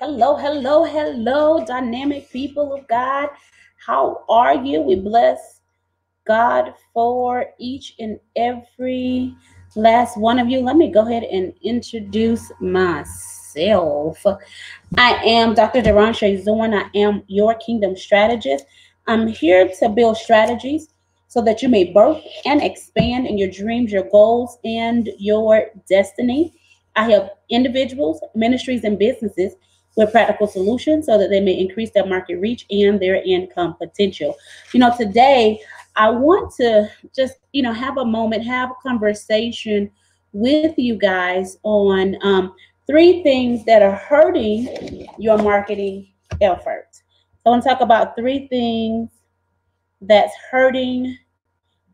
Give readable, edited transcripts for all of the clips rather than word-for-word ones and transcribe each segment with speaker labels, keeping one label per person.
Speaker 1: Hello, hello, hello, dynamic people of God. How are you? We bless God for each and every last one of you. Let me go ahead and introduce myself. I am Dr. Deron Zorn. I am your kingdom strategist. I'm here to build strategies so that you may birth and expand in your dreams, your goals, and your destiny. I help individuals, ministries, and businesses with practical solutions so that they may increase their market reach and their income potential. Today I want to just, have a moment, have a conversation with you guys on three things that are hurting your marketing efforts. So I want to talk about three things that's hurting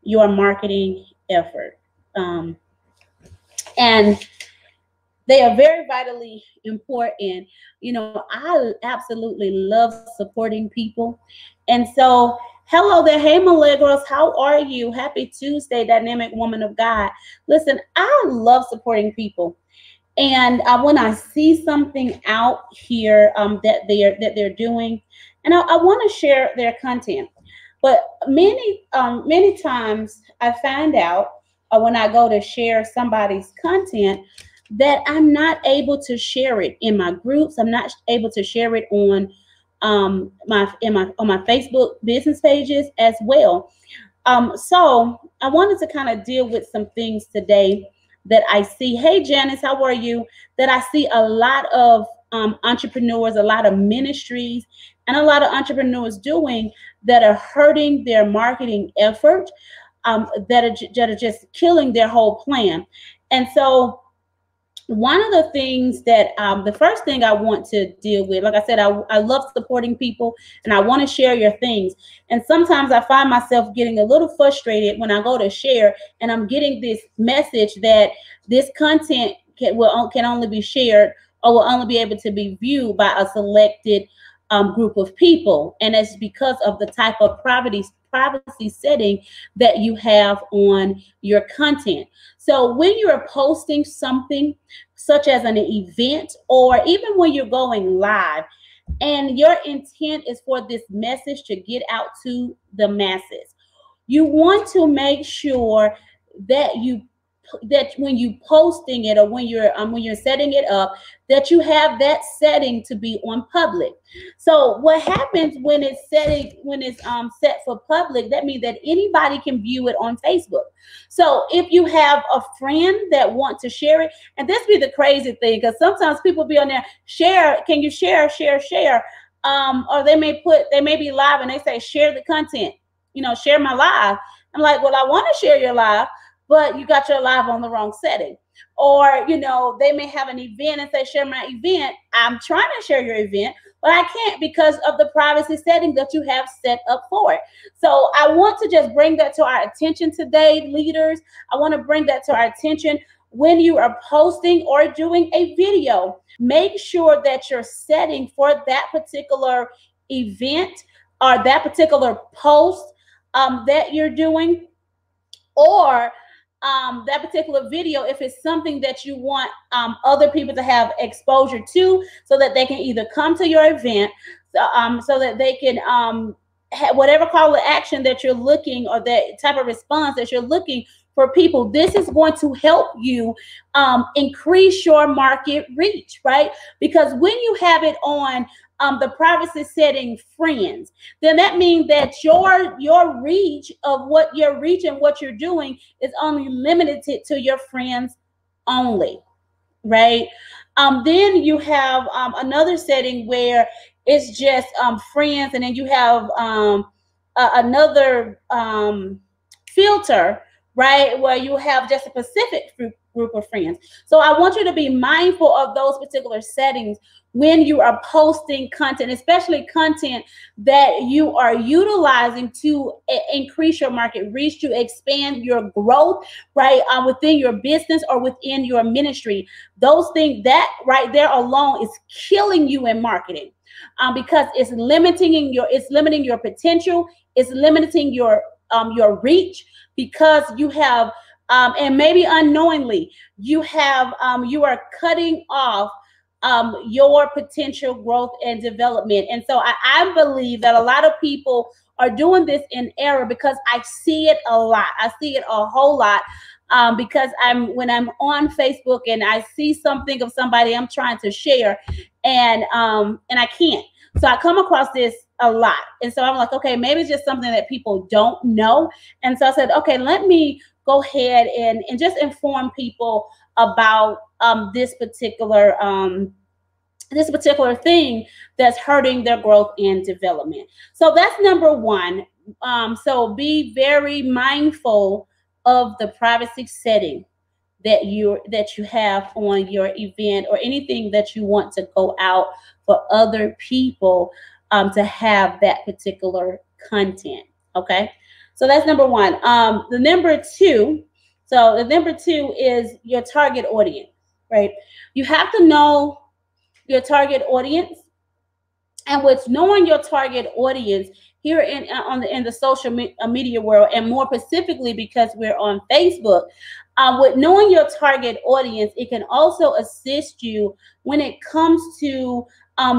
Speaker 1: your marketing effort. Um, and they are very vitally important. I absolutely love supporting people. And so, hello there. Hey, Milagros, how are you? Happy Tuesday, dynamic woman of God. Listen, I love supporting people. And when I see something out here that they're doing, and I want to share their content. But many times I find out when I go to share somebody's content that I'm not able to share it in my groups. I'm not able to share it on my Facebook business pages as well. So I wanted to kind of deal with some things today that I see. Hey, Janice, how are you? That I see a lot of entrepreneurs, a lot of ministries, and a lot of entrepreneurs doing that are hurting their marketing effort, that are just killing their whole plan. And so one of the things that the first thing I want to deal with, like I said, I love supporting people and I want to share your things. And sometimes I find myself getting a little frustrated when I go to share and I'm getting this message that this content can only be shared or will only be able to be viewed by a selected group of people. And it's because of the type of privacy setting that you have on your content. So when you're posting something such as an event, or even when you're going live and your intent is for this message to get out to the masses, you want to make sure that when you posting it, or when you're setting it up, that you have that setting to be on public. So what happens when it's set for public, that means that anybody can view it on Facebook. So if you have a friend that wants to share it, and this be the crazy thing, because sometimes people be on there, share, can you share, or they may be live and they say share the content, share my live. I'm like, well, I want to share your live, but you got your live on the wrong setting. Or, they may have an event and say, share my event. I'm trying to share your event, but I can't because of the privacy setting that you have set up for it. So I want to just bring that to our attention today, leaders. I want to bring that to our attention. When you are posting or doing a video, make sure that your setting for that particular event or that particular post that you're doing, or that particular video, if it's something that you want other people to have exposure to, so that they can either come to your event, so that they can whatever call to action that you're looking, or that type of response that you're looking for people. This is going to help you increase your market reach, right? Because when you have it on the privacy setting friends, then that means that your reach of what you're reaching, what you're doing, is only limited to your friends only, right? Then you have another setting where it's just friends, and then you have another filter, right, where you have just a specific group of friends. So I want you to be mindful of those particular settings when you are posting content, especially content that you are utilizing to increase your market reach, to expand your growth, right, within your business or within your ministry. Those things, that right there alone is killing you in marketing, because it's limiting your potential, it's limiting your reach, because you have and maybe unknowingly you are cutting off your potential growth and development. And so I believe that a lot of people are doing this in error, because I see it a lot. I see it a whole lot. Because when I'm on Facebook and I see something of somebody I'm trying to share, and I can't. So I come across this a lot. And so I'm like, okay, maybe it's just something that people don't know. And so I said, okay, let me go ahead and just inform people about this particular thing that's hurting their growth and development. So that's number one. So be very mindful of the privacy setting that you have on your event, or anything that you want to go out for other people to have that particular content. Okay, so that's number one. The number two is your target audience, right? You have to know your target audience. And with knowing your target audience here in the social media world, and more specifically because we're on Facebook, with knowing your target audience, it can also assist you when it comes to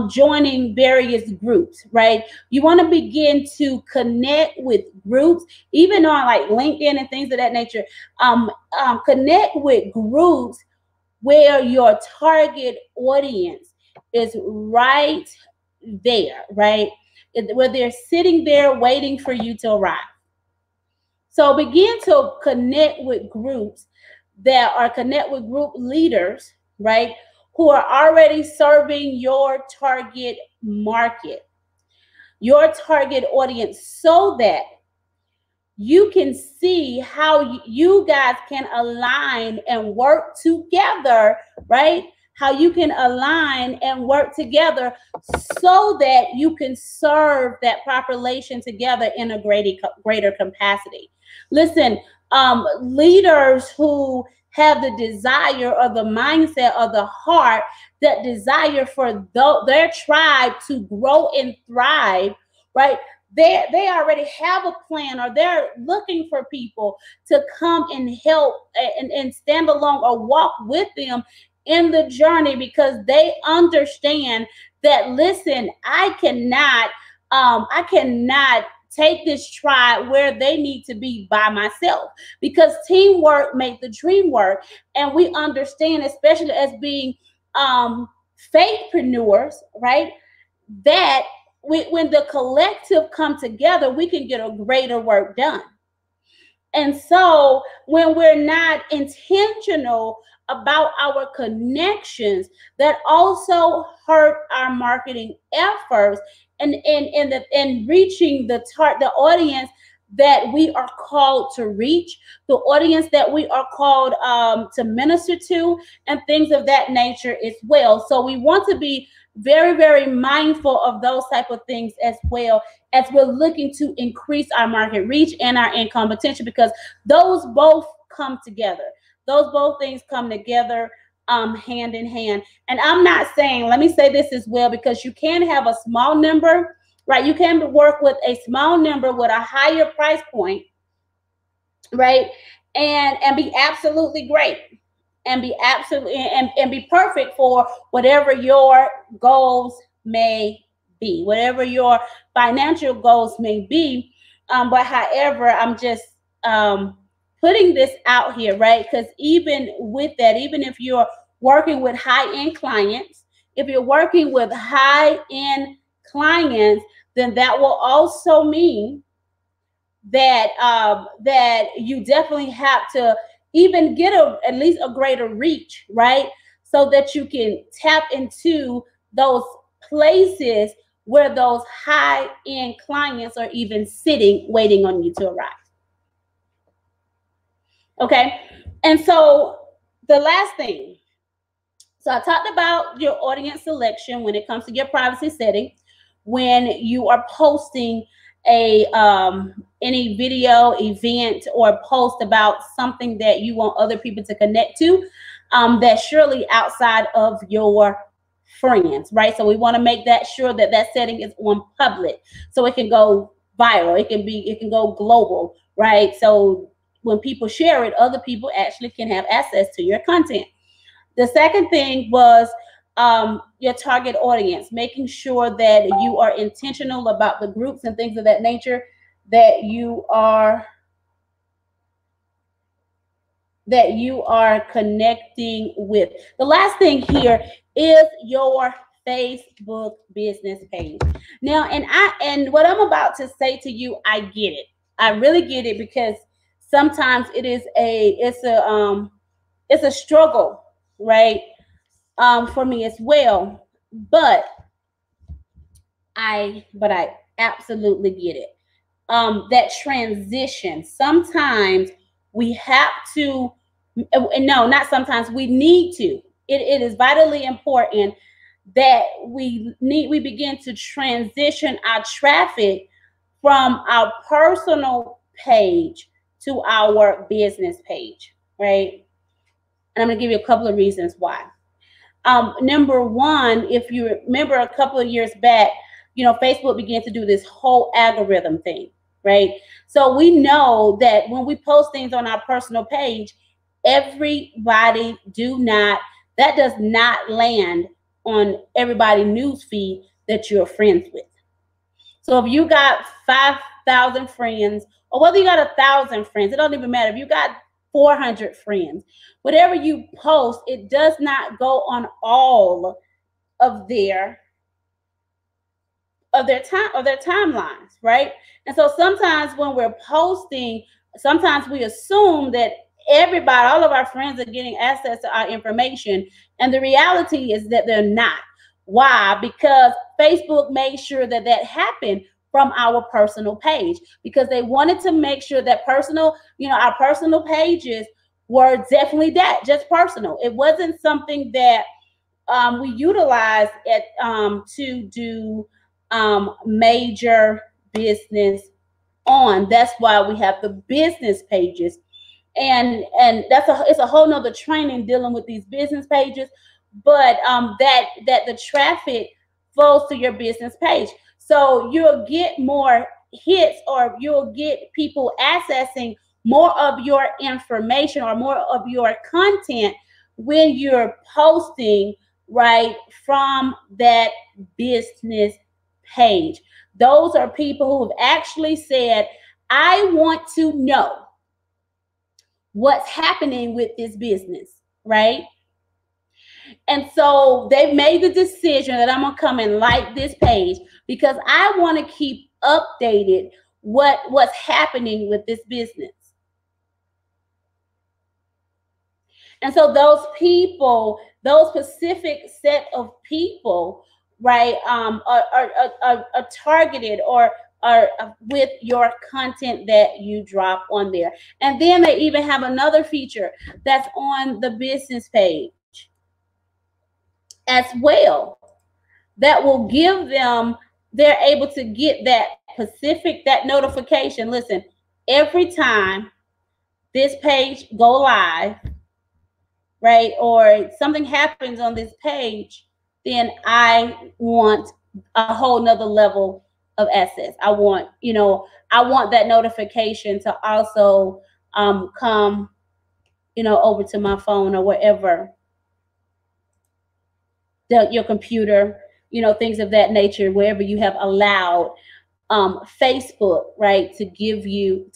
Speaker 1: joining various groups, right? You want to begin to connect with groups, even on like LinkedIn and things of that nature. Connect with groups where your target audience is right there, right? Where they're sitting there waiting for you to arrive. So begin to connect with groups connect with group leaders, right? Who are already serving your target market, your target audience, so that you can see how you guys can align and work together, right? How you can align and work together so that you can serve that population together in a greater capacity. Listen, leaders who have the desire or the mindset or the heart, that desire for their tribe to grow and thrive, right? They already have a plan, or they're looking for people to come and help and stand along or walk with them in the journey, because they understand that, listen, I cannot take this tribe where they need to be by myself, because teamwork makes the dream work. And we understand, especially as being faithpreneurs, right, that when the collective come together, we can get a greater work done. And so when we're not intentional about our connections, that also hurt our marketing efforts and reaching the audience that we are called to reach, the audience that we are called to minister to, and things of that nature as well. So we want to be very, very mindful of those type of things as well, as we're looking to increase our market reach and our income potential, because those both come together. Those both things come together hand in hand. And I'm not saying, let me say this as well, because you can have a small number, right? You can work with a small number with a higher price point, right? And be absolutely great. And be absolutely and be perfect for whatever your goals may be, whatever your financial goals may be. But however, I'm just putting this out here, right? Because even with that, even if you're working with high-end clients, if you're working with high-end clients, then that will also mean that that you definitely have to even get at least a greater reach, right? So that you can tap into those places where those high-end clients are even sitting, waiting on you to arrive. Okay, and so the last thing, so I talked about your audience selection when it comes to your privacy setting, when you are posting any video, event, or post about something that you want other people to connect to, that's surely outside of your friends, right? So we want to make that sure that that setting is on public, so it can go viral, it can go global, right? So when people share it, other people actually can have access to your content. The second thing was your target audience, making sure that you are intentional about the groups and things of that nature that you are connecting with. The last thing here is your Facebook business page. Now, and what I'm about to say to you, I get it. I really get it, because sometimes it's a struggle, right? For me as well. But I absolutely get it. That transition. Sometimes we have to, no, not sometimes, we need to. It is vitally important that we begin to transition our traffic from our personal page to our business page, right? And I'm going to give you a couple of reasons why. Number one, if you remember a couple of years back, Facebook began to do this whole algorithm thing, right? So we know that when we post things on our personal page, that does not land on everybody's news feed that you're friends with. So if you got 5,000 friends, or whether you got 1,000 friends, it don't even matter. If you got 400 friends, whatever you post, it does not go on all of their timelines, right? And so sometimes when we're posting, sometimes we assume that all of our friends are getting access to our information, and the reality is that they're not. Why? Because Facebook made sure that happened from our personal page, because they wanted to make sure that our personal pages were definitely just personal. It wasn't something that we utilized to do major business on. That's why we have the business pages, and it's a whole nother training dealing with these business pages. But that the traffic flows to your business page, so you'll get more hits, or you'll get people accessing more of your information or more of your content when you're posting right from that business page. Those are people who have actually said, I want to know what's happening with this business, right? And so they've made the decision that I'm going to come and like this page, because I want to keep updated what's happening with this business. And so those people, those specific set of people, right, are targeted or are with your content that you drop on there. And then they even have another feature that's on the business page as well that will give them, they're able to get that notification. Listen, every time this page go live, right, or something happens on this page, then I want a whole nother level of access. I want that notification to also come, over to my phone or wherever, your computer, things of that nature, wherever you have allowed Facebook, right, to give you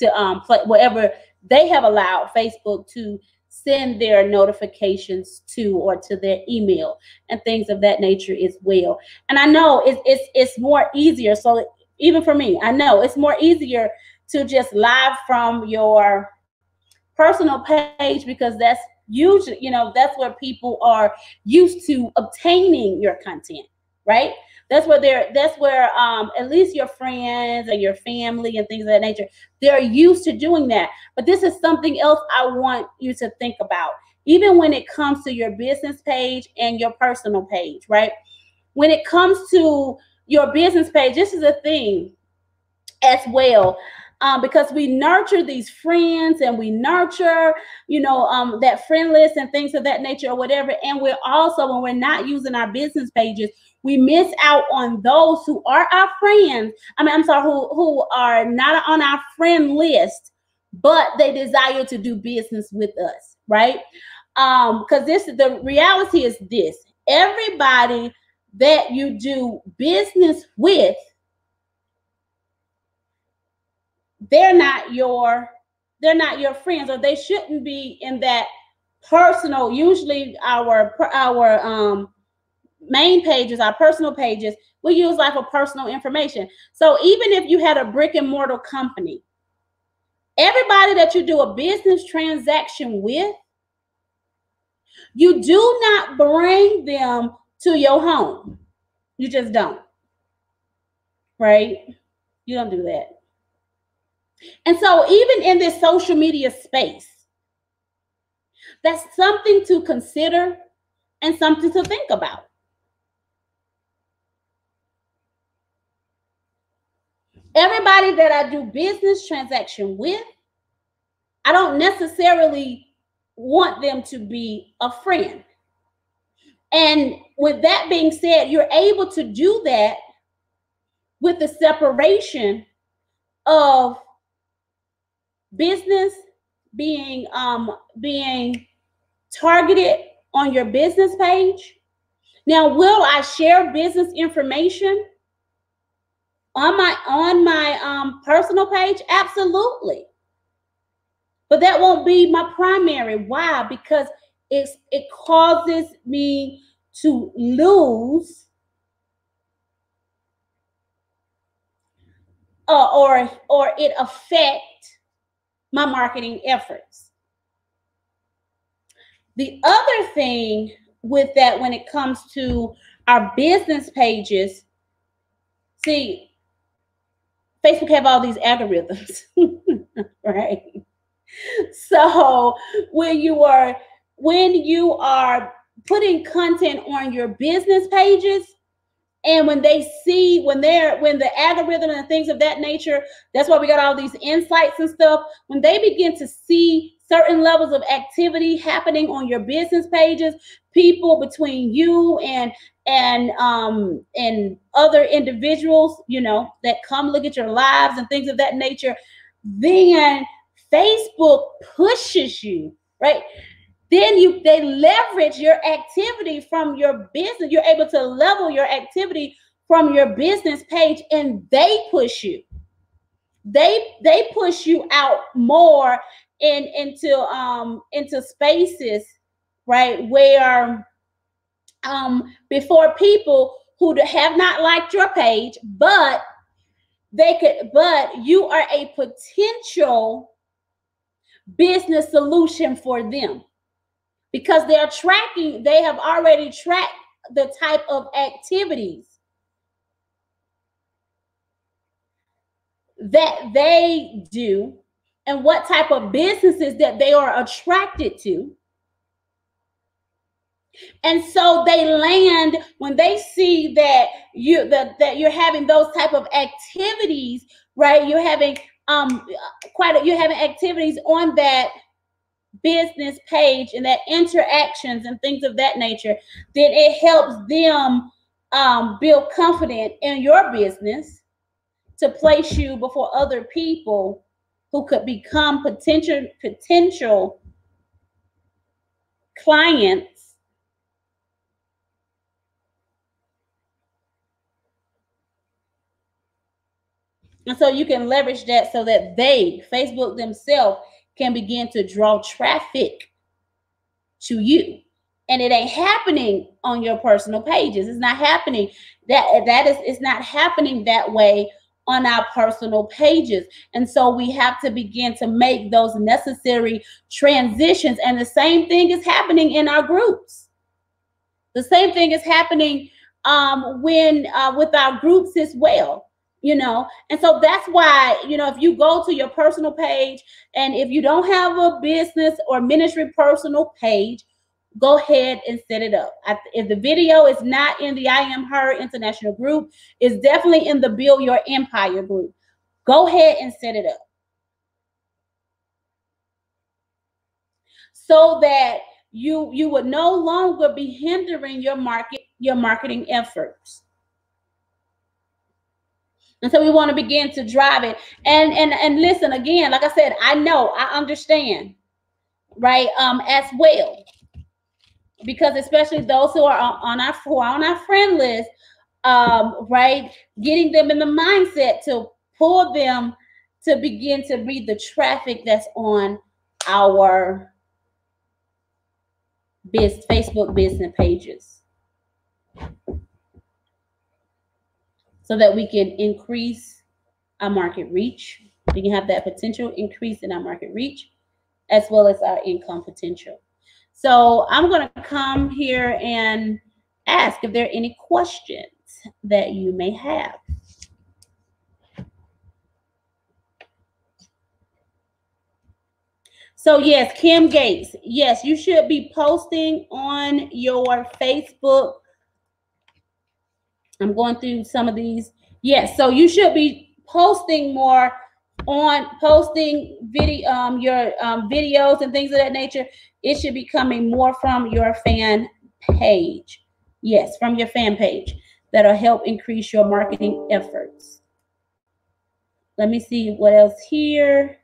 Speaker 1: wherever they have allowed Facebook to send their notifications to, or to their email and things of that nature as well. And I know it's more easier. So even for me, I know it's more easier to just live from your personal page, because that's usually, that's where people are used to obtaining your content, right? That's where at least your friends and your family and things of that nature, they're used to doing that. But this is something else I want you to think about, even when it comes to your business page and your personal page, right? When it comes to your business page, this is a thing as well. Because we nurture these friends, and we nurture, that friend list and things of that nature or whatever. And we're also, when we're not using our business pages, we miss out on those who are our friends. Who are not on our friend list, but they desire to do business with us, right? Because the reality is this. everybody that you do business with, they're not your friends, or they shouldn't be in that personal. Usually our main pages, our personal pages, we use like for personal information. So even if you had a brick and mortar company, everybody that you do a business transaction with, you do not bring them to your home. You just don't, right? You don't do that. And so even in this social media space, that's something to consider and something to think about. Everybody that I do business transaction with, I don't necessarily want them to be a friend. And with that being said, you're able to do that with the separation of business being targeted on your business page. Now, will I share business information on my personal page? Absolutely. But that won't be my primary. Why? Because it causes me to lose or it affect my marketing efforts. The other thing with that, when it comes to our business pages, see, Facebook have all these algorithms, right? So when you are putting content on your business pages, and when they see, when the algorithm and things of that nature, that's why we got all these insights and stuff. When they begin to see certain levels of activity happening on your business pages, people between you and other individuals, you know, that come look at your lives and things of that nature, then Facebook pushes you, right? Then they leverage your activity from your business. You're able to level your activity from your business page, and they push you. They push you out more into spaces, right, where before people who have not liked your page, but you are a potential business solution for them. Because they have already tracked the type of activities that they do and what type of businesses that they are attracted to. And so they land, when they see that you're having those type of activities, right? You're having activities on that business page and that interactions and things of that nature, then it helps them build confidence in your business to place you before other people who could become potential clients. And so you can leverage that so that Facebook themselves, can begin to draw traffic to you. And it ain't happening on your personal pages. It's not happening. It's not happening that way on our personal pages. And so we have to begin to make those necessary transitions. And the same thing is happening in our groups. The same thing is happening with our groups as well. You know, and so that's why, you know, if you go to your personal page, and if you don't have a business or ministry personal page, go ahead and set it up. If the video is not in the I Am Her International group, it's definitely in the Build Your Empire group. Go ahead and set it up so that you would no longer be hindering your marketing efforts. And so we want to begin to drive it. And listen, again, like I said, I understand, right? As well. because especially those who are on our friend list, right, getting them in the mindset to pull them to begin to read the traffic that's on our Facebook business pages, so that we can increase our market reach. We can have that potential increase in our market reach as well as our income potential. So I'm going to come here and ask if there are any questions that you may have. So yes, Kim Gates, yes, you should be posting on your Facebook. I'm going through some of these. Yes, so you should be posting more posting video, your videos and things of that nature. It should be coming more from your fan page. Yes, from your fan page. That'll help increase your marketing efforts. Let me see what else here.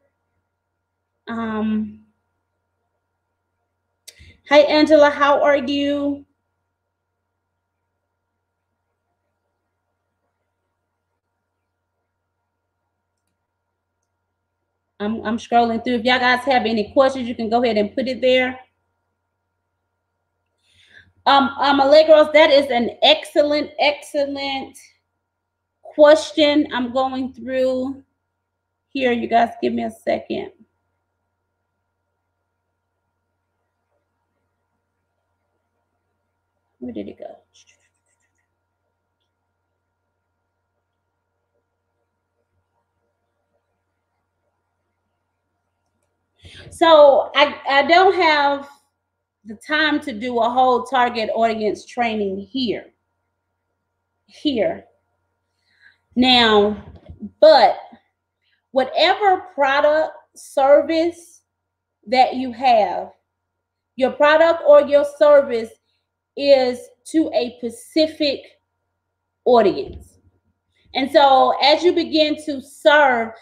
Speaker 1: Hi Angela, how are you? I'm scrolling through. If y'all guys have any questions, you can go ahead and put it there. Allegros, that is an excellent question. I'm going through here. You guys give me a second. Where did it go? So I don't have the time to do a whole target audience training here. Now, but whatever product, service that you have, your product or your service is to a specific audience. And so as you begin to serve,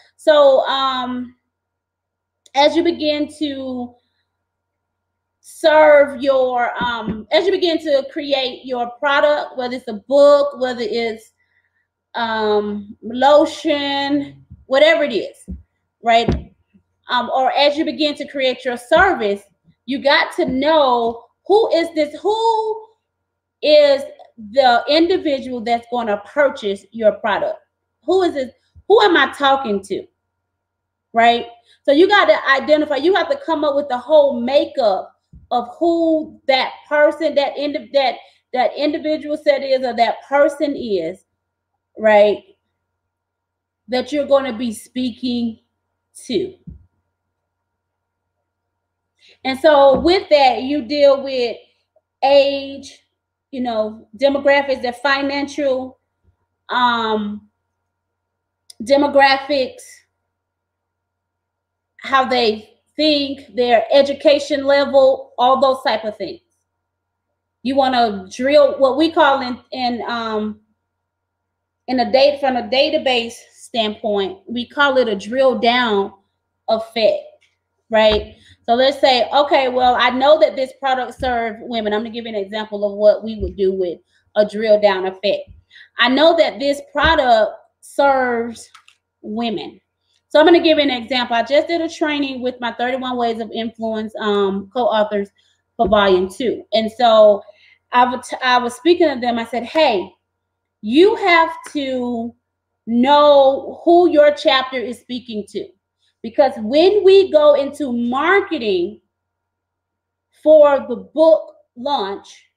Speaker 1: as you begin to serve your, as you begin to create your product, whether it's a book, whether it's lotion, whatever it is, right? Or as you begin to create your service, you got to know who is the individual that's going to purchase your product. Who is it? Who am I talking to? Right? So you got to identify, you have to come up with the whole makeup of who that person, that individual set is, or that person is, right? That you're going to be speaking to. And so with that, you deal with age, demographics, their financial demographics, how they think, their education level, all those type of things. You want to drill what we call from a database standpoint, we call it a drill down effect, right? So let's say, okay, well, I know that this product serves women. I'm going to give you an example of what we would do with a drill down effect. I know that this product serves women. So I'm going to give you an example. I just did a training with my 31 Ways of Influence co-authors for Volume 2. And so I was speaking to them. I said, hey, you have to know who your chapter is speaking to. Because when we go into marketing for the book launch,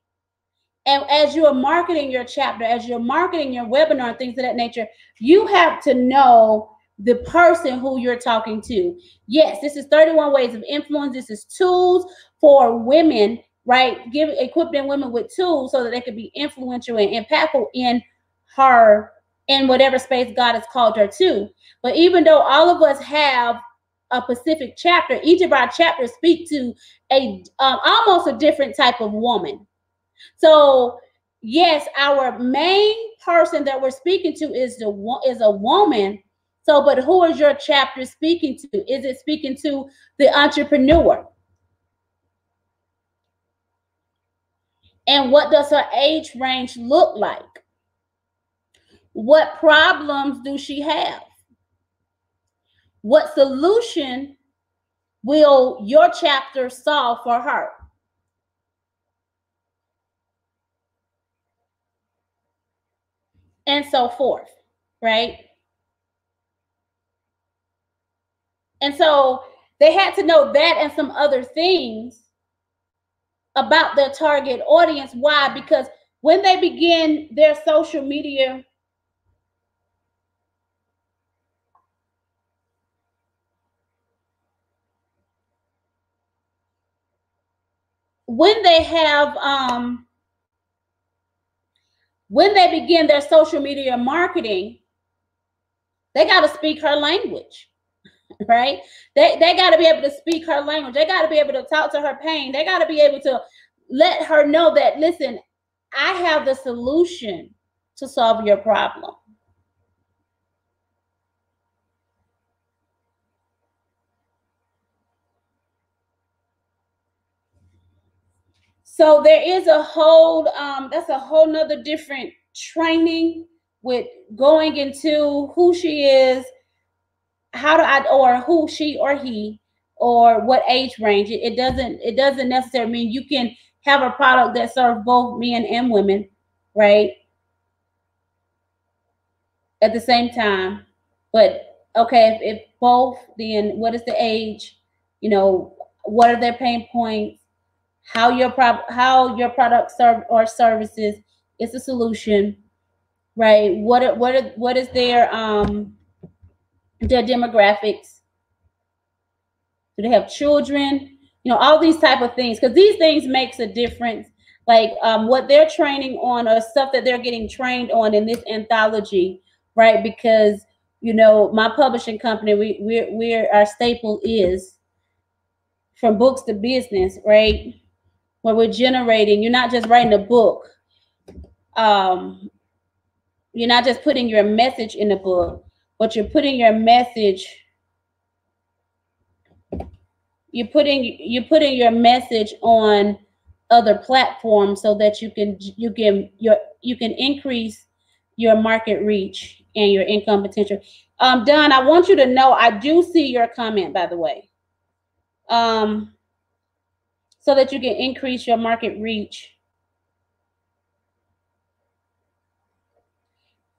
Speaker 1: and as you are marketing your chapter, as you're marketing your webinar, things of that nature, you have to know the person who you're talking to. Yes, this is 31 Ways of Influence. This is tools for women, right? Equipping women with tools so that they can be influential and impactful in whatever space God has called her to. But even though all of us have a specific chapter, each of our chapters speak to almost a different type of woman. So yes, our main person that we're speaking to is a woman. So, but who is your chapter speaking to? Is it speaking to the entrepreneur? And what does her age range look like? What problems do she have? What solution will your chapter solve for her? And so forth, right? And so they had to know that and some other things about their target audience. Why? Because when they begin their social media, when they have when they begin their social media marketing, they got to speak her language, right? They got to be able to speak her language. They got to be able to talk to her pain. They got to be able to let her know that, listen, I have the solution to solve your problem. So there is a whole, that's a whole nother different training with going into who she is, how do I, or who she or he, or what age range. It doesn't necessarily mean you can have a product that serves both men and women, right? At the same time. But okay, if both, then what is the age? You know, what are their pain points? How your product serve or services is a solution, right? What is their demographics? Do they have children? You know, all these type of things, because these things makes a difference. Like what they're training on or stuff that they're getting trained on in this anthology, right? Because you know, my publishing company, we're our staple is from books to business, right? Where we're generating, you're not just writing a book. You're not just putting your message in the book, but you're putting your message. You're putting your message on other platforms so that you can increase your market reach and your income potential. Don, I want you to know I do see your comment, by the way. So that you can increase your market reach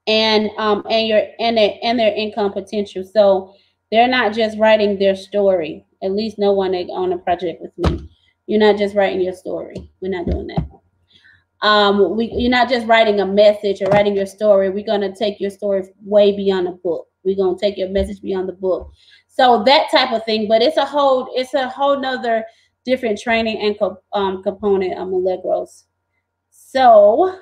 Speaker 1: and their income potential. So they're not just writing their story. At least no one on a project with me. You're not just writing your story. We're not doing that. You're not just writing a message or writing your story. We're gonna take your story way beyond the book. We're gonna take your message beyond the book. So that type of thing. But it's a whole nother different training and component of Allegros. So,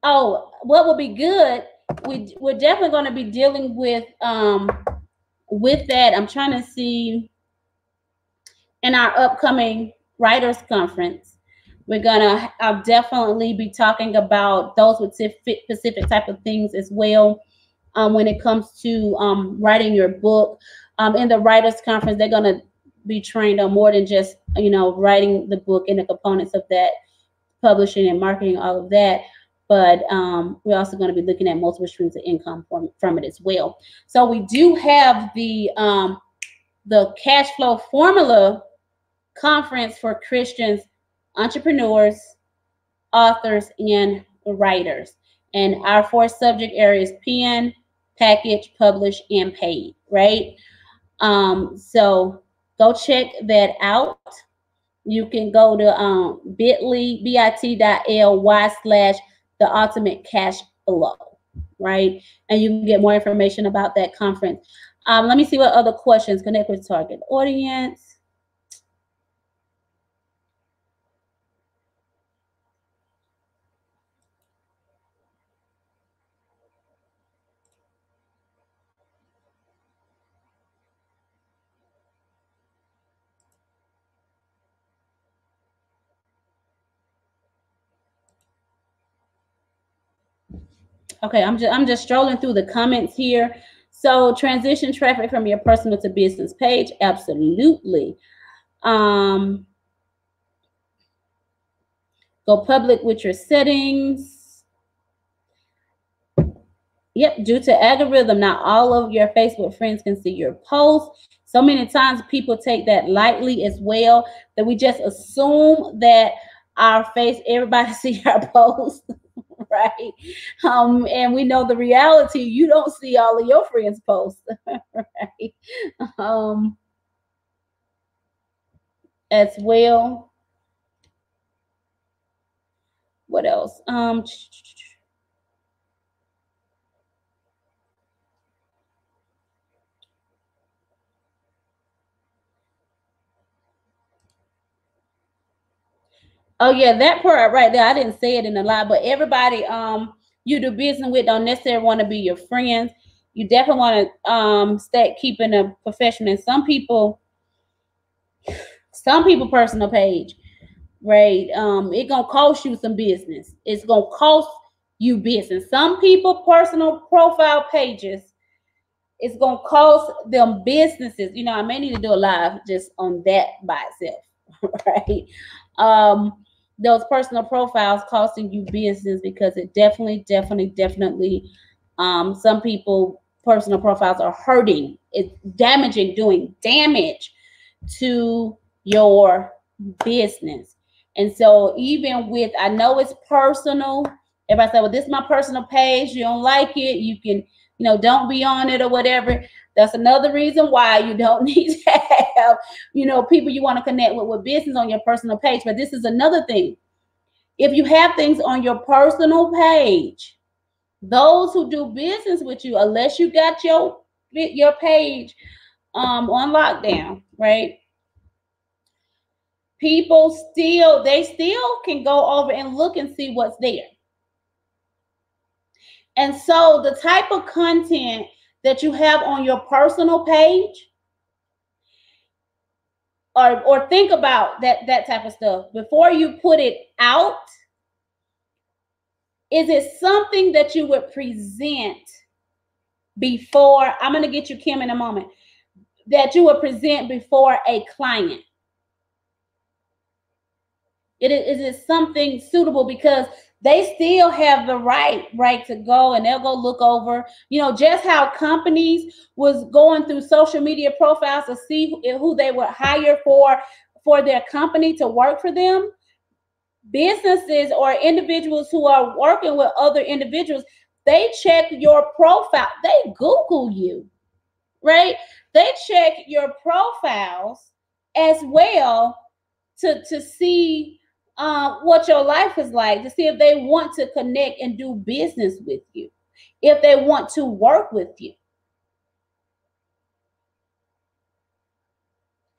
Speaker 1: what will be good? We're definitely going to be dealing with that. I'm trying to see in our upcoming writers conference. We're gonna definitely be talking about those with specific type of things as well. When it comes to writing your book, in the writers conference, they're gonna be trained on more than just writing the book and the components of that, publishing and marketing, all of that. But we're also going to be looking at multiple streams of income from it as well. So we do have the cash flow formula conference for Christians, entrepreneurs, authors, and writers. And our 4 subject areas: pen, package, publish, and paid, right? So go check that out. You can go to bit.ly/the ultimate cash flow, right? And you can get more information about that conference. Let me see what other questions. Connect with target audience. Okay, I'm just strolling through the comments here. So transition traffic from your personal to business page, absolutely. Go public with your settings. Yep, due to algorithm, not all of your Facebook friends can see your posts. So many times people take that lightly as well, that we just assume that everybody see our posts, right? And we know the reality, you don't see all of your friends' posts, right? As well. What else? Oh yeah, that part right there. I didn't say it in a lot, but everybody you do business with don't necessarily want to be your friends. You definitely want to start keeping a professional. And some people personal page, right? It gonna cost you some business. It's gonna cost you business. Some people personal profile pages, it's gonna cost them businesses. You know, I may need to do a live just on that by itself, right? Those personal profiles costing you business because it definitely, some people personal profiles are hurting. It's damaging, doing damage to your business. And so even with, I know it's personal. Everybody say, well, this is my personal page. You don't like it, you can, don't be on it or whatever. That's another reason why you don't need to have, people you want to connect with business on your personal page. But this is another thing. If you have things on your personal page, those who do business with you, unless you got your page on lockdown, right? People still can go over and look and see what's there. And so the type of content that you have on your personal page, or think about that type of stuff before you put it out. Is it something that you would present before? I'm going to get you, Kim, in a moment. That you would present before a client. Is it something suitable? Because they still have the right to go, and they'll go look over, just how companies was going through social media profiles to see who they would hire for their company to work for them. Businesses or individuals who are working with other individuals, they check your profile. They Google you, right? They check your profiles as well to see what your life is like, to see if they want to connect and do business with you, if they want to work with you.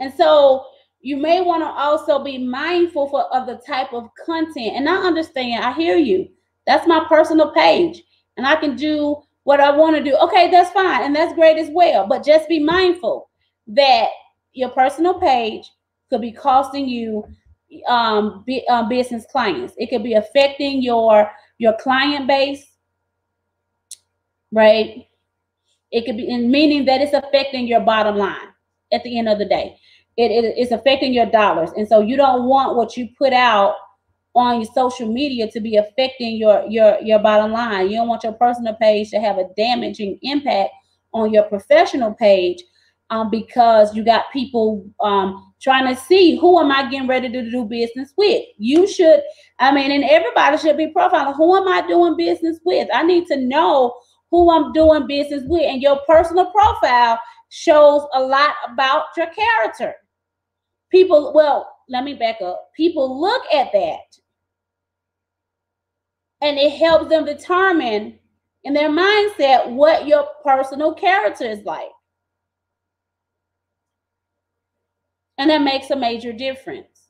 Speaker 1: And so you may want to also be mindful of the type of content. And I understand, I hear you. That's my personal page, and I can do what I want to do. Okay, that's fine, and that's great as well. But just be mindful that your personal page could be costing you business clients. It could be affecting your client base, right? It could be, meaning that it's affecting your bottom line at the end of the day. It's affecting your dollars. And so you don't want what you put out on your social media to be affecting your bottom line. You don't want your personal page to have a damaging impact on your professional page, because you got people trying to see, who am I getting ready to do business with? You should, and everybody should be profiling. Who am I doing business with? I need to know who I'm doing business with. And your personal profile shows a lot about your character. Let me back up. People look at that, and it helps them determine in their mindset what your personal character is like. And that makes a major difference.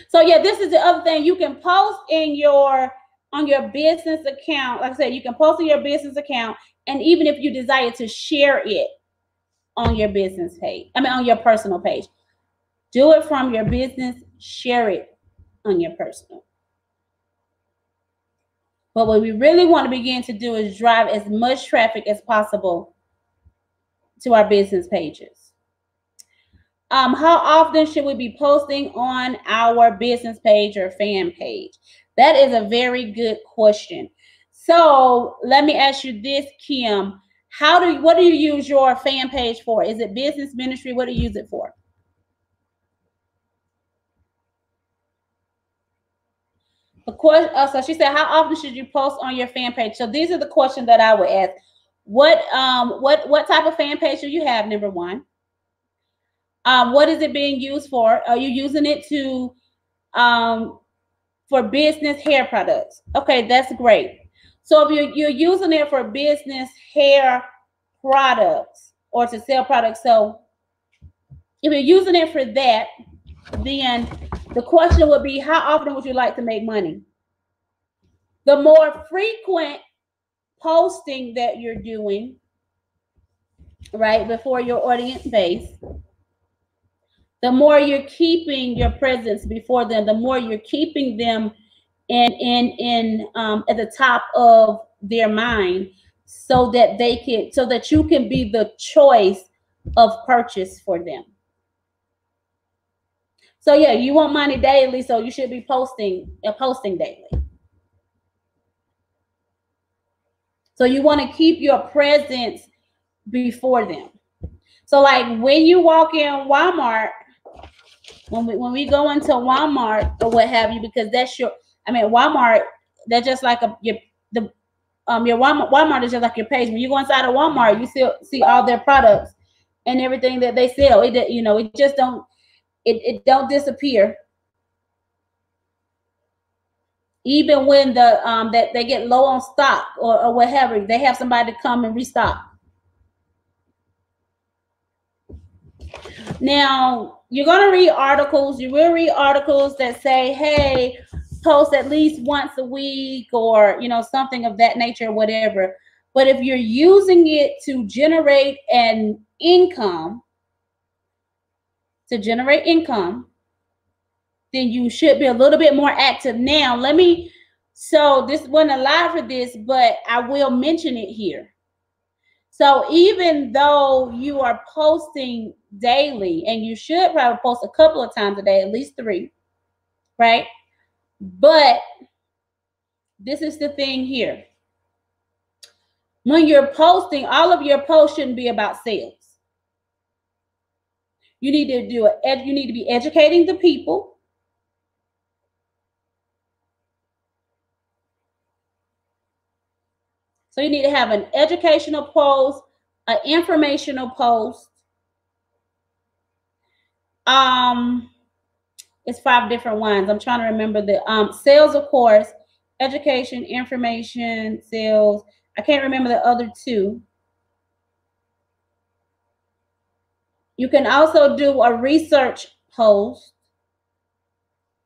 Speaker 1: So yeah, this is the other thing. You can post on your business account. Like I said, you can post on your business account, and even if you desire to share it on your business page, on your personal page, do it from your business, share it on your personal. But what we really want to begin to do is drive as much traffic as possible to our business pages. How often should we be posting on our business page or fan page? That is a very good question. So let me ask you this, Kim. What do you use your fan page for? Is it business, ministry? What do you use it for? So she said, how often should you post on your fan page? So these are the questions that I would ask. What type of fan page do you have? Number one. What is it being used for? Are you using it to for business hair products? Okay, that's great. So if you're using it for business hair products or to sell products, so if you're using it for that, then the question would be, how often would you like to make money? The more frequent posting that you're doing, right, before your audience base, the more you're keeping your presence before them, the more you're keeping them in at the top of their mind, so that you can be the choice of purchase for them. So yeah, you want money daily, so you should be posting daily. So you want to keep your presence before them. So like when you walk in Walmart, when we go into Walmart or what have you, because that's Walmart, they're just like your Walmart is just like your page. When you go inside of Walmart, you still see all their products and everything that they sell. It just don't disappear. Even when that they get low on stock or whatever, they have somebody to come and restock. Now, you're going to read articles. You will read articles that say, hey, post at least once a week, or, something of that nature, whatever. But if you're using it to generate an income, then you should be a little bit more active. Now, so this wasn't allowed for this, but I will mention it here. So even though you are posting daily, and you should probably post a couple of times a day, at least 3, right? But this is the thing here. When you're posting, all of your posts shouldn't be about sales. You need to be educating the people. So you need to have an educational post, an informational post. It's 5 different ones. I'm trying to remember the sales, of course, education, information, sales. I can't remember the other 2. You can also do a research post.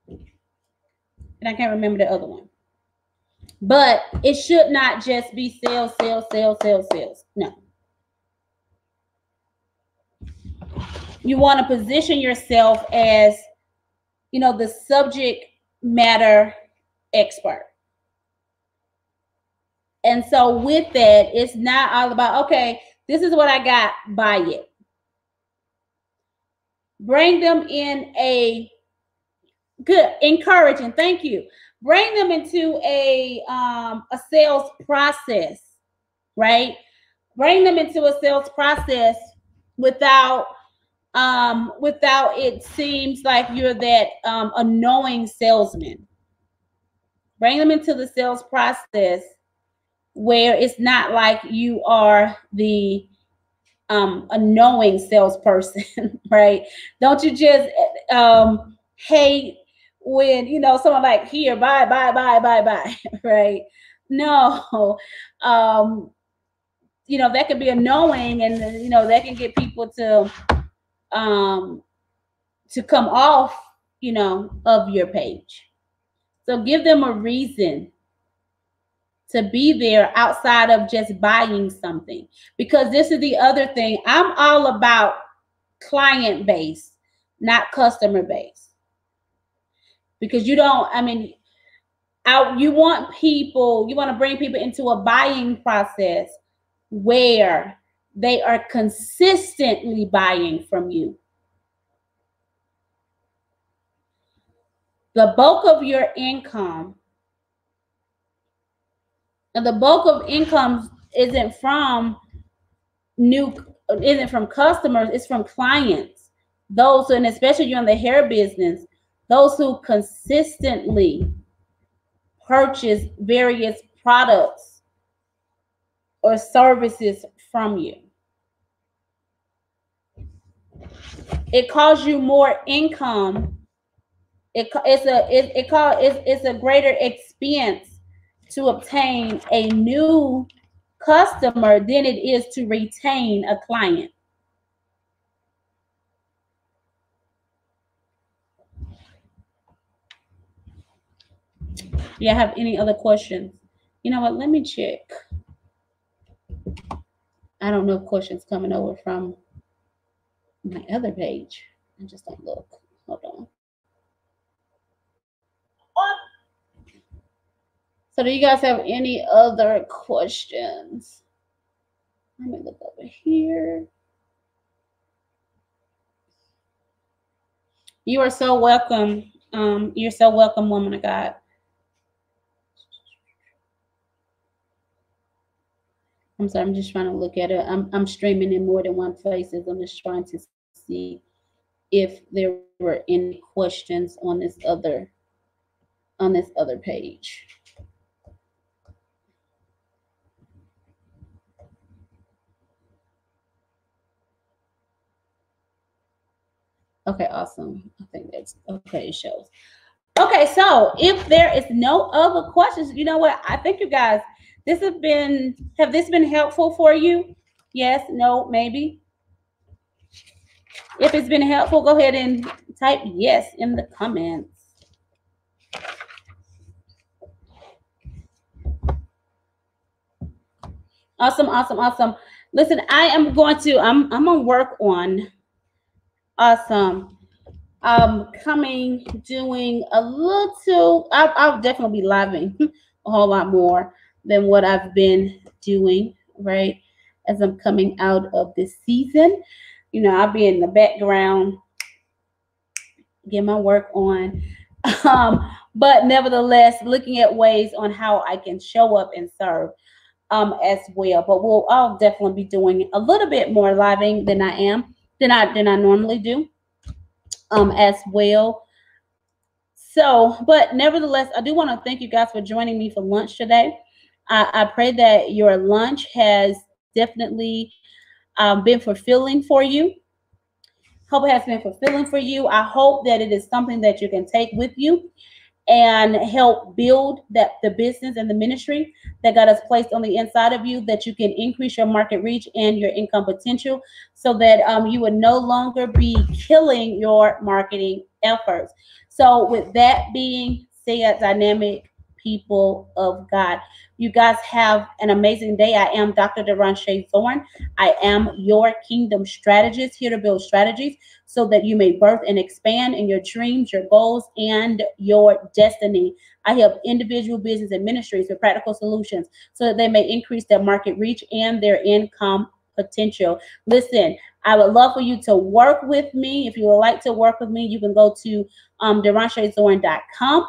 Speaker 1: And I can't remember the other one. But it should not just be sales, sales, sales, sales, sales. No. You want to position yourself as, the subject matter expert. And so with that, it's not all about, okay, this is what I got, buy it. Bring them in encouraging, thank you. Bring them into a sales process, right? Bring them into a sales process without it seems like you're that annoying salesman. Bring them into the sales process where it's not like you are the annoying salesperson, right? Don't you just hate when someone like, here, buy, right? No, that could be annoying, and that can get people to come off of your page. So give them a reason to be there outside of just buying something, because this is the other thing. I'm all about client base, not customer base. Because you want to bring people into a buying process where they are consistently buying from you. the bulk of your income, and the bulk of income isn't from customers, it's from clients. Those, and especially you're in the hair business, those who consistently purchase various products or services from you. It costs you more income. It's a greater expense to obtain a new customer than it is to retain a client. Do you have any other questions? You know what? Let me check. I don't know if questions coming over from my other page. I just don't look. Hold on. So do you guys have any other questions? Let me look over here. You are so welcome. You're so welcome, woman of God. I'm sorry, I'm just trying to look at it. I'm streaming in more than one places. I'm just trying to see if there were any questions on this other page. Okay, awesome. I think that's okay. It shows. Okay, so if there is no other questions, you know what? I think you guys, have this been helpful for you? Yes, no, maybe. If it's been helpful, go ahead and type yes in the comments. Awesome, awesome, awesome. Listen, I'm gonna work on doing a little. I'll definitely be living a whole lot more than what I've been doing, right? As I'm coming out of this season, you know, I'll be in the background, get my work on. But nevertheless, looking at ways on how I can show up and serve as well. But I'll definitely be doing a little bit more living than I normally do as well. So, but nevertheless, I do want to thank you guys for joining me for lunch today. I pray that your lunch has definitely been fulfilling for you. Hope it has been fulfilling for you. I hope that it is something that you can take with you and help build the business and the ministry that God has placed on the inside of you, that you can increase your market reach and your income potential so that you would no longer be killing your marketing efforts. So with that being said, dynamic people of God, you guys have an amazing day. I am Dr. Deronche Thorne. I am your kingdom strategist, here to build strategies so that you may birth and expand in your dreams, your goals, and your destiny. I help individual business and ministries with practical solutions so that they may increase their market reach and their income potential. Listen, I would love for you to work with me. If you would like to work with me, you can go to DeroncheThorne.com,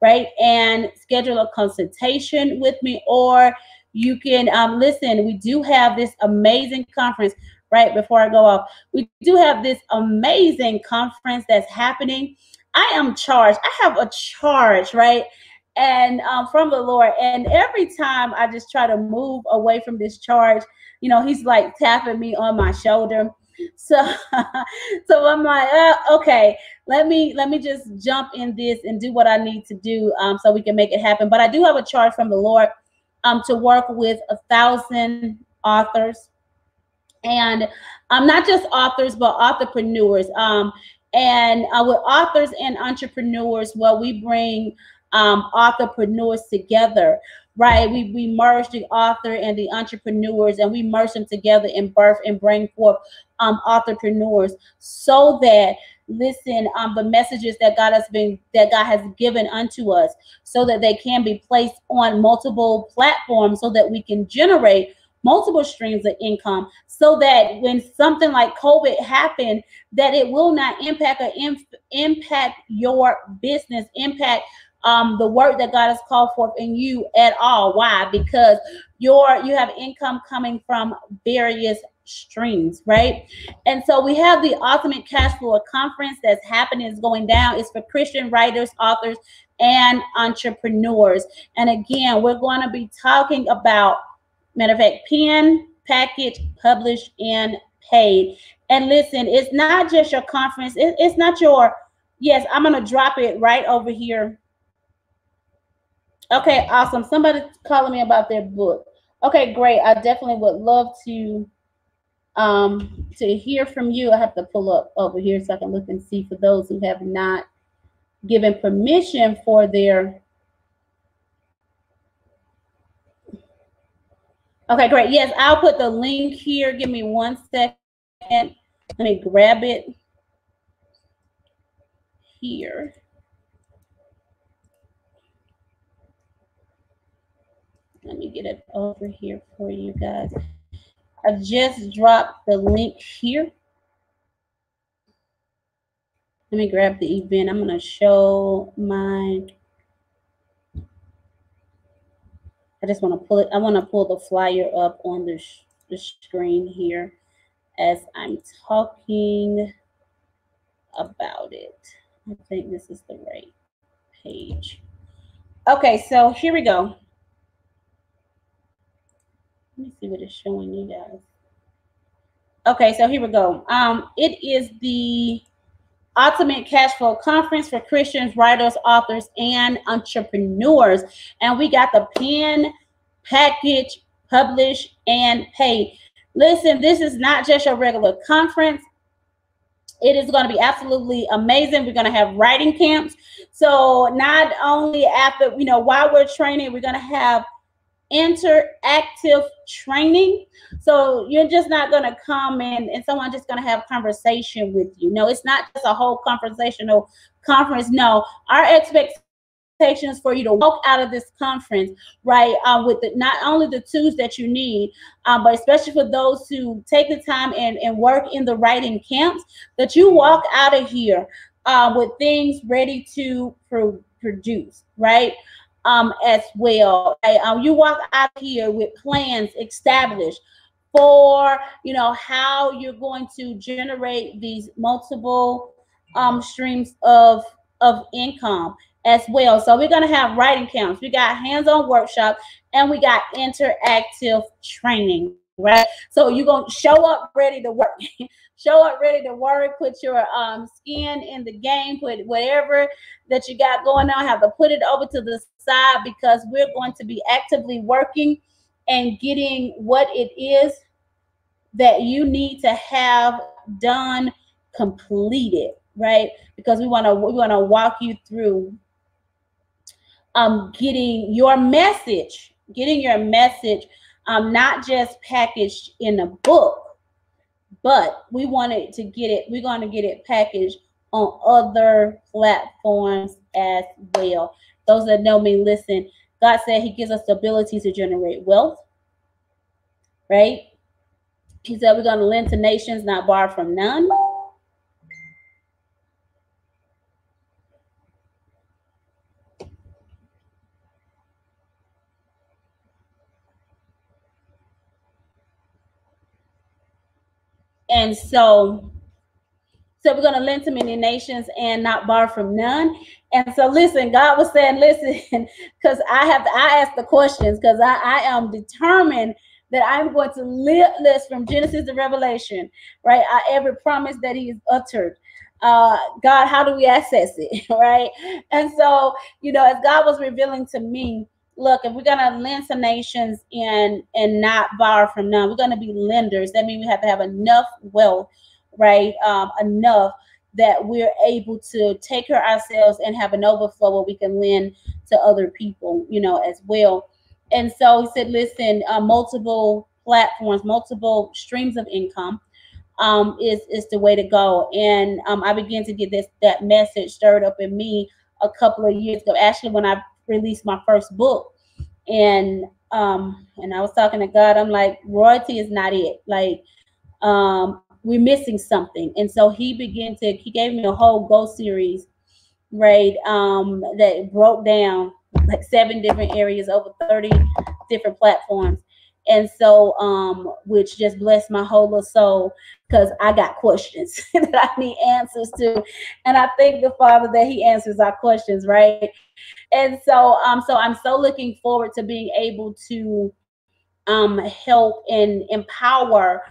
Speaker 1: right, and schedule a consultation with me, or you can listen. We do have this amazing conference. Right before I go off, we do have this amazing conference that's happening. I am charged. I have a charge, right? And from the Lord. And every time I just try to move away from this charge, you know, he's like tapping me on my shoulder. So I'm like, okay, let me just jump in this and do what I need to do so we can make it happen. But I do have a charge from the Lord to work with 1,000 authors. And not just authors, but entrepreneurs. And with authors and entrepreneurs, well, we bring entrepreneurs together, right? We merge the author and the entrepreneurs, and we merge them together in birth and bring forth entrepreneurs so that, listen, the messages that God has given unto us, so that they can be placed on multiple platforms, so that we can generate multiple streams of income, so that when something like COVID happened, that it will not impact or impact your business, impact the work that God has called forth in you at all. Why? Because you have income coming from various streams, right? And so we have the Ultimate Cash Flow Conference that's happening, is going down. It's for Christian writers, authors, and entrepreneurs. And again, we're going to be talking about, matter of fact, pen, package, publish, and paid. And listen, it's not just your conference. It's not your, yes, I'm going to drop it right over here. Okay, awesome. Somebody's calling me about their book. Okay, great. I definitely would love to hear from you. I have to pull up over here so I can look and see for those who have not given permission for their. Okay, great. Yes, I'll put the link here. Give me 1 second. Let me grab it here. Let me get it over here for you guys. I just dropped the link here. Let me grab the event. I'm going to show my, I just want to pull it. I want to pull the flyer up on the screen here as I'm talking about it. I think this is the right page. Okay, so here we go. Let me see what it's showing you guys. Okay, so here we go. It is the Ultimate Cash Flow Conference for Christians, writers, authors, and entrepreneurs. And we got the pen, package, publish, and pay. Listen, this is not just a regular conference. It is going to be absolutely amazing. We're going to have writing camps. So not only after, while we're training, we're going to have interactive training. So you're just not going to come in and someone just going to have conversation with you. No, it's not just a whole conversational conference. No, our expectations for you to walk out of this conference, right, with not only the tools that you need, but especially for those who take the time and work in the writing camps, that you walk out of here with things ready to produce, right? As well. You walk out here with plans established for, how you're going to generate these multiple streams of income as well. So we're going to have writing camps. We got hands-on workshops, and we got interactive training, right? So you're going to show up ready to work. Show up ready to work, put your skin in the game, put whatever that you got going on, have to put it over to the side, because we're going to be actively working and getting what it is that you need to have done completed, right? Because we want to walk you through getting your message, not just packaged in a book, but we wanted to get it, we're going to get it packaged on other platforms as well. Those that know me, listen, God said he gives us the ability to generate wealth, right? He said we're going to lend to nations, not borrow from none. And so we're going to lend to many nations and not borrow from none. And so listen, God was saying, listen, because I ask the questions, because I am determined that I'm going to live this from Genesis to Revelation, right? Every promise that he's uttered. God, how do we access it, right? And so, as God was revealing to me, look, if we're going to lend to nations and not borrow from none, we're going to be lenders. That means we have to have enough wealth, right? Enough that we're able to take care of ourselves and have an overflow where we can lend to other people, as well. And so he said, listen, multiple platforms, multiple streams of income is the way to go. And I began to get that message stirred up in me a couple of years ago, actually when I released my first book. And and I was talking to God. I'm like, royalty is not it. Like, we're missing something. And so he gave me a whole Go series, right? That broke down like 7 different areas over 30 different platforms. And so, which just blessed my whole little soul, because I got questions that I need answers to. And I thank the Father that he answers our questions, right? And so I'm so looking forward to being able to help and empower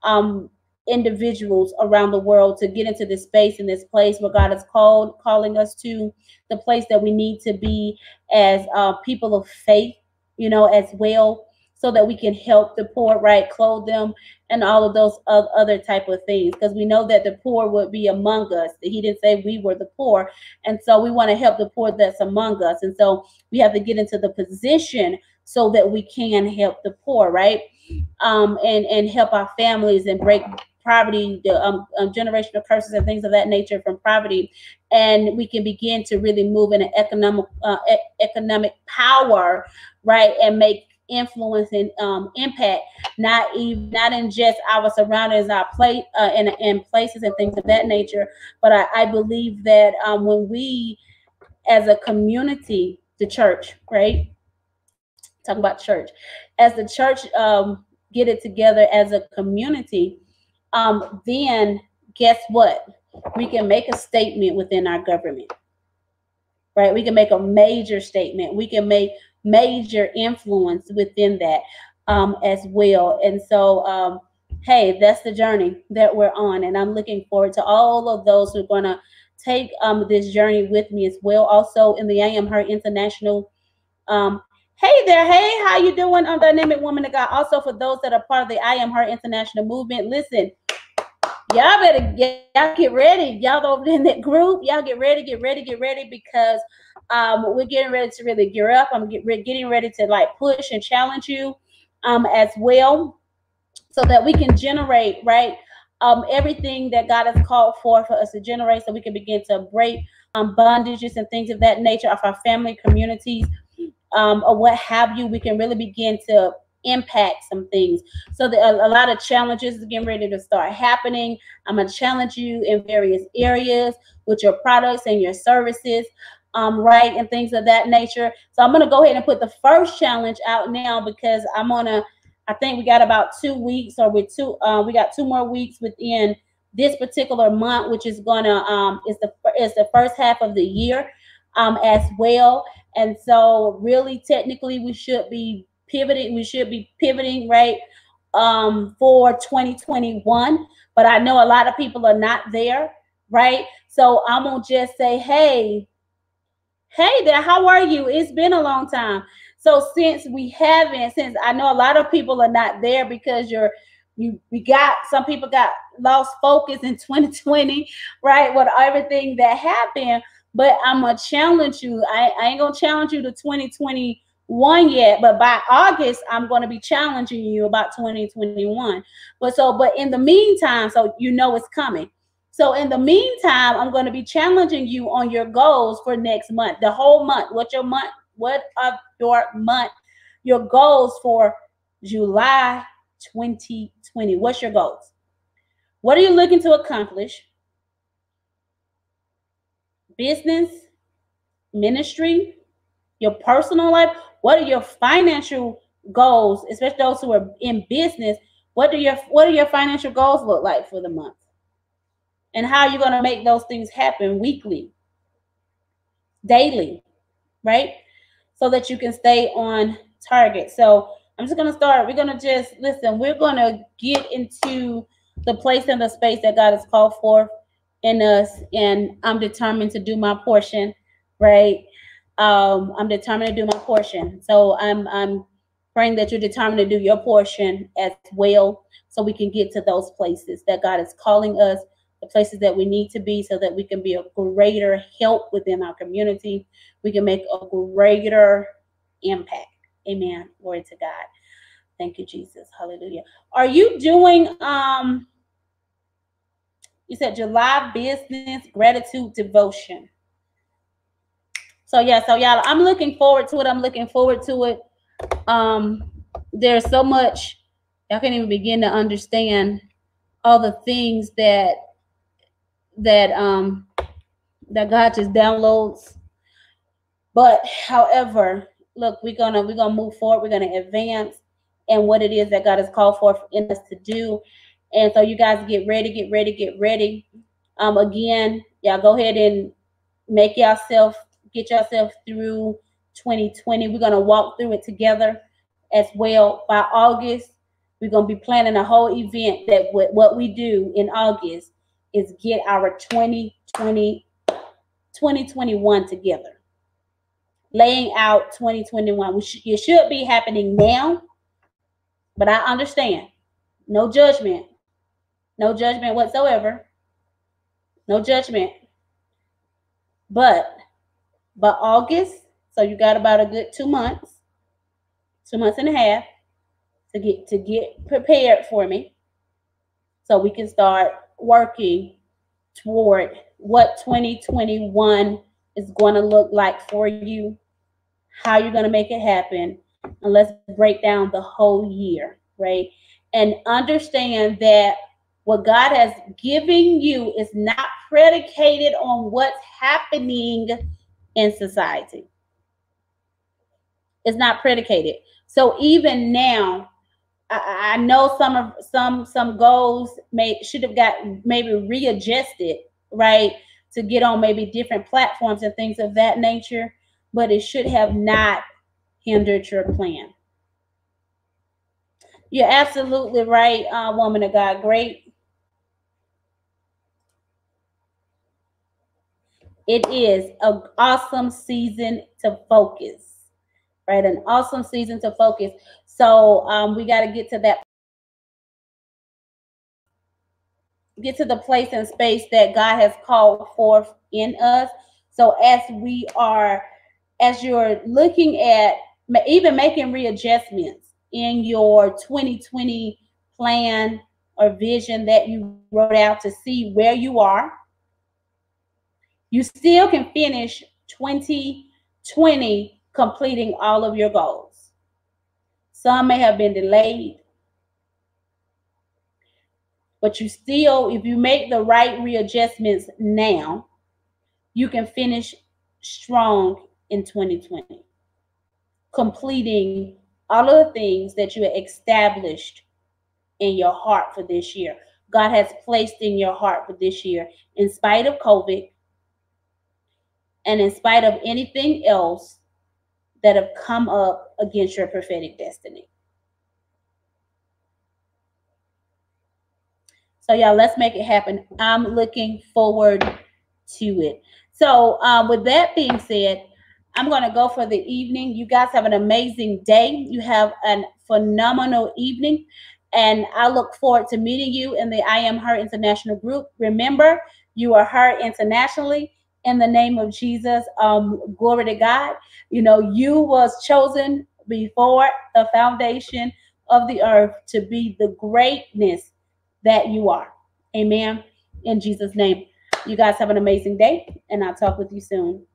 Speaker 1: um, individuals around the world to get into this space and this place where God is calling us to, the place that we need to be as people of faith, as well, so that we can help the poor, right, clothe them, and all of those other type of things, because we know that the poor would be among us. He didn't say we were the poor, and so we want to help the poor that's among us, and so we have to get into the position so that we can help the poor, right? And help our families and break poverty, the generational curses and things of that nature from poverty, and we can begin to really move in an economic power, right, and make influence and impact, not in just our surroundings, our plate, and places and things of that nature, but I believe that when we, as a community, the church, right? Talking about church, as the church get it together as a community, then guess what? We can make a statement within our government, right? We can make a major statement. We can make major influence within that as well. And so, hey, that's the journey that we're on, and I'm looking forward to all of those who are going to take this journey with me as well. Also, in the I Am Her International. Hey there, hey, how you doing? I'm Dynamic Woman of God. Also, for those that are part of the I Am Her International movement, listen, y'all get ready. Y'all over in that group, y'all get ready, because we're getting ready to really gear up. I'm getting ready to like push and challenge you as well, so that we can generate, right, everything that God has called for us to generate, so we can begin to break bondages and things of that nature of our family, communities, or what have you. We can really begin to impact some things. So a lot of challenges are getting ready to start happening. I'm going to challenge you in various areas with your products and your services, right, and things of that nature. So I'm going to go ahead and put the first challenge out now, because I think we got about 2 weeks, or we got 2 more weeks within this particular month, which is gonna is the first half of the year as well. And so really technically we should be pivoting, right, for 2021. But I know a lot of people are not there, right? So I'm gonna just say, hey there, how are you? It's been a long time. So since I know a lot of people are not there because some people got lost focus in 2020, right? With everything that happened. But I'm gonna challenge you. I ain't gonna challenge you to 2021 yet, but by August, I'm gonna be challenging you about 2021. But in the meantime, so it's coming. So in the meantime, I'm going to be challenging you on your goals for next month, the whole month. What are your goals for July 2020? What's your goals? What are you looking to accomplish? Business, ministry, your personal life. What are your financial goals, especially those who are in business? What do your financial goals look like for the month? And how are you going to make those things happen weekly, daily, right? So that you can stay on target. So I'm just going to start. We're going to just listen. We're going to get into the place and the space that God has called for in us. And I'm determined to do my portion, right? I'm determined to do my portion. So I'm praying that you're determined to do your portion as well, so we can get to those places that God is calling us, the places that we need to be, so that we can be a greater help within our community. We can make a greater impact. Amen. Glory to God. Thank you, Jesus. Hallelujah. Are you doing, you said July business gratitude devotion. So y'all, I'm looking forward to it. Um, there's so much y'all can't even begin to understand all the things that that God just downloads. But however, look, we're gonna move forward. We're gonna advance in what it is that God has called for in us to do. And so you guys get ready, get ready, get ready. Again, y'all go ahead and make yourself get yourself through 2020. We're gonna walk through it together as well. By August, we're gonna be planning a whole event that what we do in August is get our 2021 together, laying out 2021. It should be happening now, but I understand. No judgment. No judgment whatsoever. No judgment. But by August, so you got about a good 2 months, 2 months and a half to get prepared for me so we can start working toward what 2021 is going to look like for you, how you're going to make it happen, and let's break down the whole year, right? And understand that what God has given you is not predicated on what's happening in society. It's not predicated. So even now, I know some goals should have got maybe readjusted, right, to get on maybe different platforms and things of that nature, but it should have not hindered your plan. You're absolutely right, woman of God. Great. It is an awesome season to focus, right? An awesome season to focus. So we got to get to the place and space that God has called forth in us. So as you're looking at even making readjustments in your 2020 plan or vision that you wrote out to see where you are, you still can finish 2020 completing all of your goals. Some may have been delayed, but you still, if you make the right readjustments now, you can finish strong in 2020, completing all of the things that you have established in your heart for this year. God has placed in your heart for this year, in spite of COVID and in spite of anything else that have come up against your prophetic destiny. So y'all, let's make it happen. I'm looking forward to it. So with that being said, I'm going to go for the evening. You guys have an amazing day. You have a phenomenal evening. And I look forward to meeting you in the I Am Her International group. Remember, you are her internationally in the name of Jesus. Glory to God. You know, you was chosen before the foundation of the earth to be the greatness that you are. Amen. In Jesus' name. You guys have an amazing day, and I'll talk with you soon.